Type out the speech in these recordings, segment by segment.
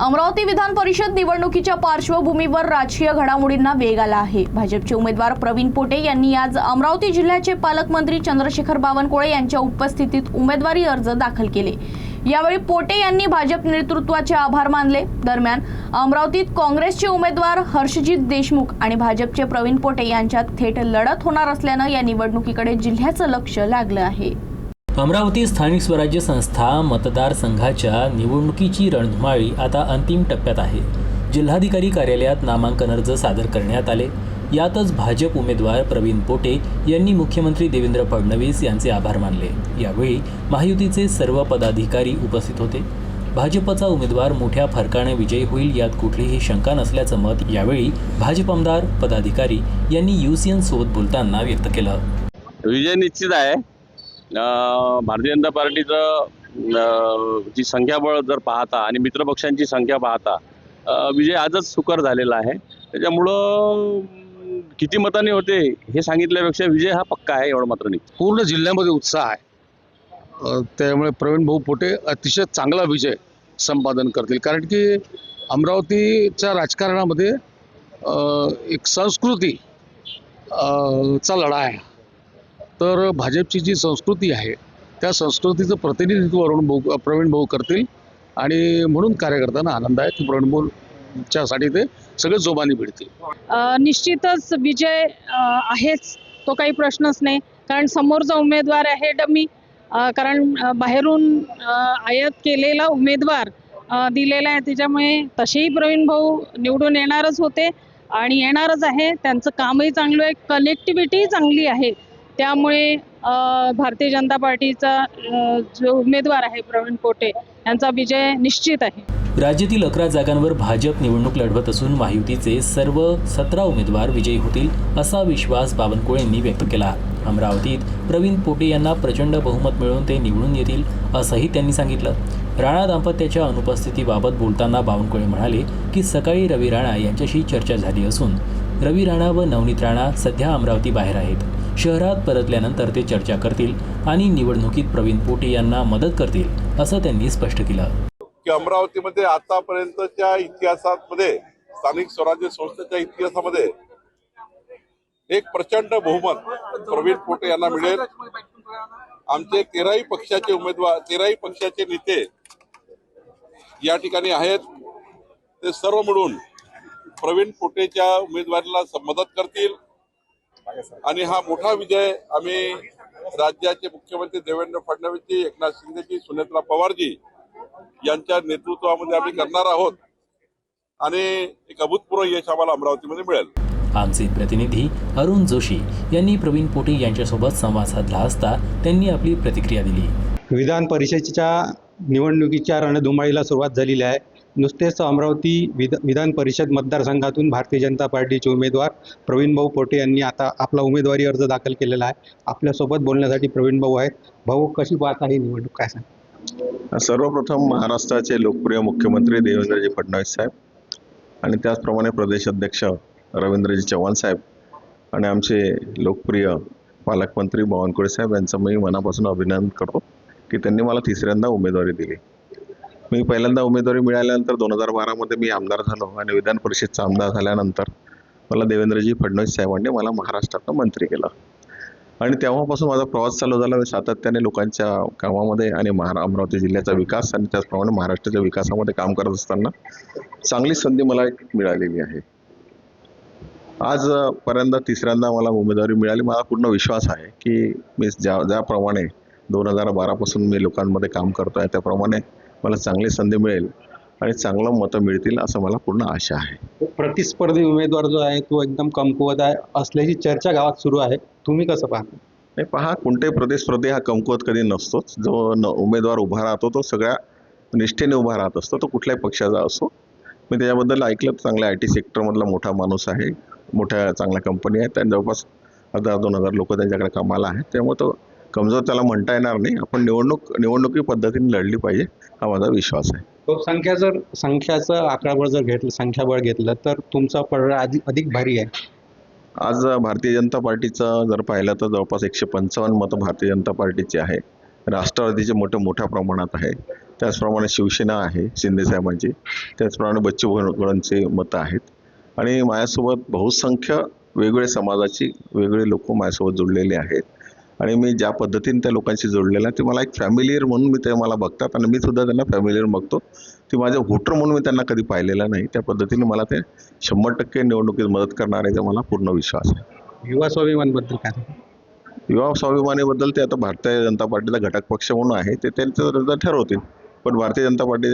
अमरावती विधान परिषद निवडणुकीच्या पार्श्वभूमीवर राजकीय घडामोडींना वेग आला आहे। भाजपचे उमेदवार प्रवीण पोटे यांनी आज अमरावती जिल्ह्याचे पालकमंत्री चंद्रशेखर बावनकुळे यांच्या उपस्थितीत उमेदवारी अर्ज दाखल केले। यावेळी पोटे यांनी भाजप नेतृत्वाचे आभार मानले। दरम्यान अमरावतीत काँग्रेसचे उमेदवार हर्षजित देशमुख आणि भाजपचे प्रवीण पोटे यांच्यात थेट लढत होणार असल्याने या निवडणुकीकडे जिल्ह्याचं लक्ष लागलं आहे। अमरावती स्थानिक स्वराज्य संस्था मतदारसंघाच्या निवडणुकीची रणधुमाळी आता अंतिम टप्प्यात आहे। जिल्हाधिकारी कार्यालयात नामांकन अर्ज सादर करण्यात आले। यातच भाजप उमेदवार प्रवीण पोटे यांनी मुख्यमंत्री देवेंद्र फडणवीस यांचे आभार मानले। यावेळी महायुतीचे सर्व पदाधिकारी उपस्थित होते। भाजपचा उमेदवार मोठ्या फरकाने विजयी होईल यात कुठलीही शंका नसल्याचं मत यावेळी भाजप आमदार पदाधिकारी यांनी UCN सोबत बोलताना व्यक्त केलं। विजय निश्चित आहे। भारतीय जनता पार्टीचं जी संख्याबळ जर पाहता आणि मित्रपक्षांची संख्या पाहता विजय आजच सुकर झालेला आहे। त्याच्यामुळं किती मतांनी होते हे सांगितल्यापेक्षा विजय हा पक्का आहे एवढं मात्र नाही। पूर्ण जिल्ह्यामध्ये उत्साह आहे। त्यामुळे प्रवीण भाऊ पोटे अतिशय चांगला विजय संपादन करतील, कारण की अमरावतीच्या राजकारणामध्ये एक संस्कृती चा लढा आहे। तर भाजपची जी संस्कृती आहे त्या संस्कृतीचं प्रतिनिधित्व प्रवीण भाऊ करतील आणि म्हणून कार्यकर्त्यांना आनंद आहे की प्रवीण भाऊच्यासाठी ते सगळे जोमाने भिडतील। निश्चितच विजय आहेच, तो काही प्रश्नच नाही, कारण समोरचा उमेदवार आहे डमी, कारण बाहेरून आयात केलेला उमेदवार दिलेला आहे। त्याच्यामुळे तसेही प्रवीण भाऊ निवडून येणारच होते आणि येणारच आहे। त्यांचं कामही चांगलं आहे, कनेक्टिव्हिटी चांगली आहे। त्यामुळे भारतीय जनता पार्टीचा जो उमेदवार आहे प्रवीण पोटे यांचा विजय निश्चित आहे। राज्यातील 11 जागांवर भाजप निवडणूक लढवत असून महायुतीचे सर्व 17 उमेदवार विजयी होतील असा विश्वास बावनकुळेंनी व्यक्त केला। अमरावतीत प्रवीण पोटे यांना प्रचंड बहुमत मिळवून ते निवडून येतील असंही त्यांनी सांगितलं। राणा दाम्पत्याच्या अनुपस्थितीबाबत बोलताना बावनकुळे म्हणाले की सकाळी रवी राणा यांच्याशी चर्चा झाली असून रवी राणा व नवनीत राणा सध्या अमरावती बाहेर आहेत। शहरात परतल्यानंतर ते चर्चा करतील आणि निवडणुकीत प्रवीण पोटे यांना मदत करतील असं त्यांनी स्पष्ट केलं। की अमरावतीमध्ये आतापर्यंतच्या इतिहासामध्ये स्थानिक स्वराज्य संस्थेच्या इतिहासामध्ये एक प्रचंड बहुमत प्रवीण पोटे यांना मिळेल। आमचे 13ही पक्षाचे उमेदवार 13ही पक्षाचे नेते या ठिकाणी आहेत। ते सर्व मिळून प्रवीण पोटेच्या उमेदवारीला मदत करतील आणि हा मोठा विजय आम्ही राज्याचे मुख्यमंत्री देवेंद्र फडणवीसजी, एकनाथ शिंदेजी, सुनेत्रा पवारजी यांच्या नेतृत्वामध्ये आम्ही करणार आहोत आणि एक अभूतपूर्व यश आम्हाला अमरावतीमध्ये मिळेल। आमचे प्रतिनिधी अरुण जोशी यांनी प्रवीण पोटे यांच्यासोबत संवाद साधला असता त्यांनी आपली प्रतिक्रिया दिली। विधान परिषदेच्या निवडणुकीच्या रणधुमाळीला सुरुवात झालेली आहे। नुसतेच अमरावती विधान परिषद मतदारसंघातून भारतीय जनता पार्टीचे उमेदवार प्रवीण भाऊ पोटे यांनी आता आपला उमेदवारी अर्ज दाखल केलेला आहे। आपल्यासोबत बोलण्यासाठी प्रवीण भाऊ आहेत। भाऊ, कशी पाहता ही निवडणूक, काय सांग? सर्वप्रथम महाराष्ट्राचे लोकप्रिय मुख्यमंत्री देवेंद्रजी फडणवीस साहेब आणि त्याचप्रमाणे प्रदेश अध्यक्ष रवींद्रजी चव्हाण साहेब आणि आमचे लोकप्रिय पालकमंत्री बावनकुळे साहेब यांचं मी मनापासून अभिनंदन करतो की त्यांनी मला तिसऱ्यांदा उमेदवारी दिली। मी पहिल्यांदा उमेदवारी मिळाल्यानंतर 2012 मी आमदार झालो आणि विधान परिषदचा आमदार झाल्यानंतर मला देवेंद्रजी फडणवीस साहेबांनी मला महाराष्ट्राचा मंत्री केलं आणि तेव्हापासून माझा प्रवास चालू झाला। मी सातत्याने लोकांच्या कामामध्ये आणि अमरावती जिल्ह्याचा विकास आणि त्याचप्रमाणे महाराष्ट्राच्या विकासामध्ये काम करत असताना चांगली संधी मला मिळालेली आहे। आजपर्यंत तिसऱ्यांदा मला उमेदवारी मिळाली। मला पूर्ण विश्वास आहे की मी ज्याप्रमाणे 2012 पासून मी लोकांमध्ये काम करतो आहे त्याप्रमाणे मला चांगली संधी मिळेल आणि चांगलं मतं मिळतील असं मला पूर्ण आशा आहे। प्रतिस्पर्धी उमेदवार जो आहे तो एकदम कमकुवत आहे असल्याची चर्चा गावात सुरू आहे, तुम्ही कसं पाहता? नाही, पहा, कोणते प्रतिस्पर्धी हा कमकुवत कधी नसतोच। जो उमेदवार उभा राहतो तो सगळ्या निष्ठेने उभा राहत असतो, तो कुठल्याही पक्षाचा असो। मी त्याच्याबद्दल ऐकलं, चांगल्या IT सेक्टरमधला मोठा माणूस आहे, मोठ्या चांगल्या कंपनी आहेत, त्या जवळपास 1000-2000 लोक त्यांच्याकडे कामाला आहेत। त्यामुळे तो कमजोर त्याला म्हणता येणार नाही। आपण निवडणुकी पद्धतीने लढली पाहिजे हा माझा विश्वास आहे। संख्याचं आकडाबळ जर संख्याबळ घेतलं तर तुमचा पडदा अधिक भारी आहे। आज भारतीय जनता पार्टीचं जर पाहिलं तर जवळपास 155 मतं भारतीय जनता पार्टीची आहे। राष्ट्रवादीचे मोठ्या प्रमाणात आहे त्याचप्रमाणे शिवसेना आहे शिंदेसाहेबांची, त्याचप्रमाणे बच्चू कडूंचे मतं आहेत आणि माझ्यासोबत बहुसंख्य वेगवेगळ्या समाजाची वेगळे लोक माझ्यासोबत जोडलेले आहेत आणि मी ज्या पद्धतीने त्या लोकांशी जोडलेलं आहे ते मला एक फॅमिलियर म्हणून मी ते मला बघतात आणि मी सुद्धा त्यांना फॅमिलियर बघतो. ती माझ्या व्होटर म्हणून मी त्यांना कधी पाहिलेलं नाही. त्या पद्धतीने मला ते 100% निवडणुकीत मदत करणार आहे, मला पूर्ण विश्वास आहे. युवा स्वाभिमानबद्दल काय? युवा स्वाभिमानीबद्दल ते आता भारतीय जनता पार्टीचा घटक पक्ष म्हणून आहे, ते त्यांचं ठरवतील. पण भारतीय जनता पार्टी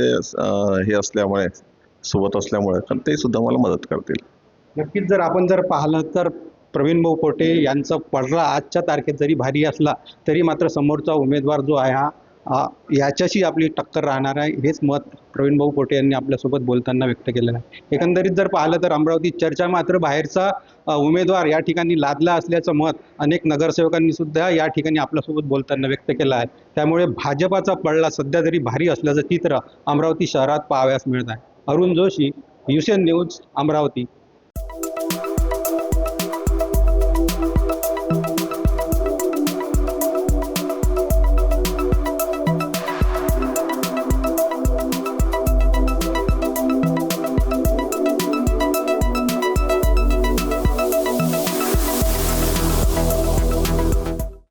हे असल्यामुळे सोबत असल्यामुळे तर ते सुद्धा मला मदत करतील. नक्कीच जर आपण पाहिलं तर प्रवीण भाऊ पोटे यांचा पडला आजच्या तारखेत जरी भारी असला तरी मात्र समोरचा उमेदवार जो आहे हा याच्याशी आपली टक्कर राहणार आहे, हेच मत प्रवीण भाऊ पोटे यांनी आपल्यासोबत बोलताना व्यक्त केलेलं आहे. एकंदरीत जर पाहिलं तर अमरावतीत चर्चा मात्र बाहेरचा उमेदवार या ठिकाणी लादला असल्याचं मत अनेक नगरसेवकांनी सुद्धा या ठिकाणी आपल्यासोबत बोलताना व्यक्त केलं आहे. त्यामुळे भाजपाचा पडला सध्या तरी भारी असल्याचं चित्र अमरावती शहरात पाहावयास मिळत आहे. Arun Joshi, UCN news, Amravati.